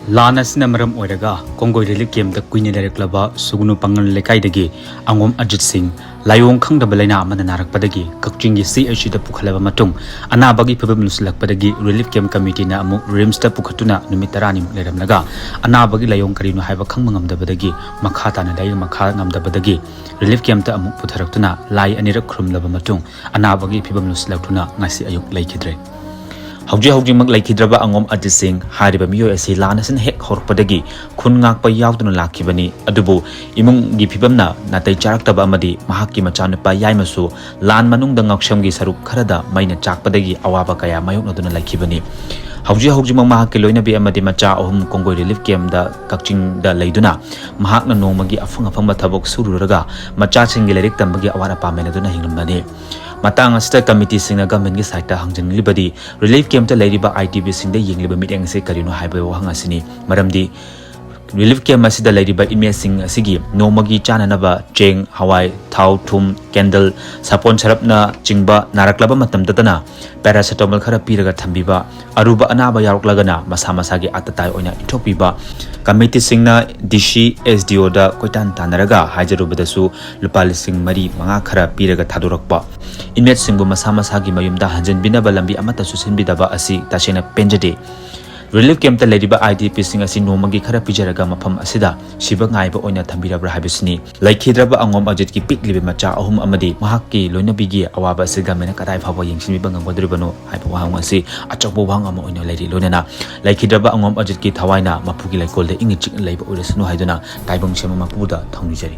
Lana Sinamaram Odaga, Kongoi Relic Game the Queen Leikhidraba Sugunu Pangal Leikai Angom Ajit Singh, Layong Kang the Belena Manarak Padagi, kakching CH the Pukalava Matung, Anabagi Pebulus Lak Padagi, Relief Game Committee na Rimsta Pukatuna, Numitaranim, Leiramlenda, Anabagi Layong Karino have a Kangam the Badagi, Makata and Leingakki Nam the Badagi, Relief Game to Amuk Putaratuna, Lai and Irakrum Lava Matung, Anabagi Pebulus Latuna, Nasi Ayuk Leikhidre. Hauji Mak Leikhidraba Angom Ajit Singh, Hariba Mio as he Lanasan Hek Horpadagi, Kunngak by Yautun Lakibani, Adubu, Emung Gipibamna, Natai Charaktaba Amadi, mahakki macha nupa Yaimasu, Lan Manung the Ngakshamgi Sarup Karada, Maina Chakpadagi, Awabakaya, Mayunoduna Lakibani. Hauji mahakki loinanabi amadi macha ohum kongoi relief game da kakching da leiduna mahakna nomagi afang tabok sururaga macha singi lerik tambagi awara pamenaduna hingramani matang asta committee singna government gi site hangjin libadi relief game ta leiriba ITB singda yingliba miteng se karino haiba wahangasini maramdi relief game Masida leiriba image sing asigi nomagi chananaba cheng hawai thouram candle sapon sarapna chingba naraklaba matam tatana paracetamol khara piraga thambiba aruba anaba yaroklagana masa masagi atatai oina itopiba committee singna dishi SDO da koitan tanaraga hajarubadasu lupa lising mari manga khara piraga thadurakpa image singbu masa masagi mayumda hanjan binaba lambi amata susinbidaba asi tasena penjade Relief Camp Leiriba IDP Sing asi nomagi khara pijaraga mafam asida siba ngaiba oina thambirabra habisni Leikhidraba Angom Ajit ki piklibe macha ahum amadi mahakki loinanabi gi awaba siga mena kadai phawa yengsinbi bangam bodribano haiba wahang asi achakbo wahang ama oina leiri loinana Leikhidraba Angom Ajit ki thawaina mapugi laikol de ingi chik leiba oresnu haiduna taibang sema mapuda thongni jari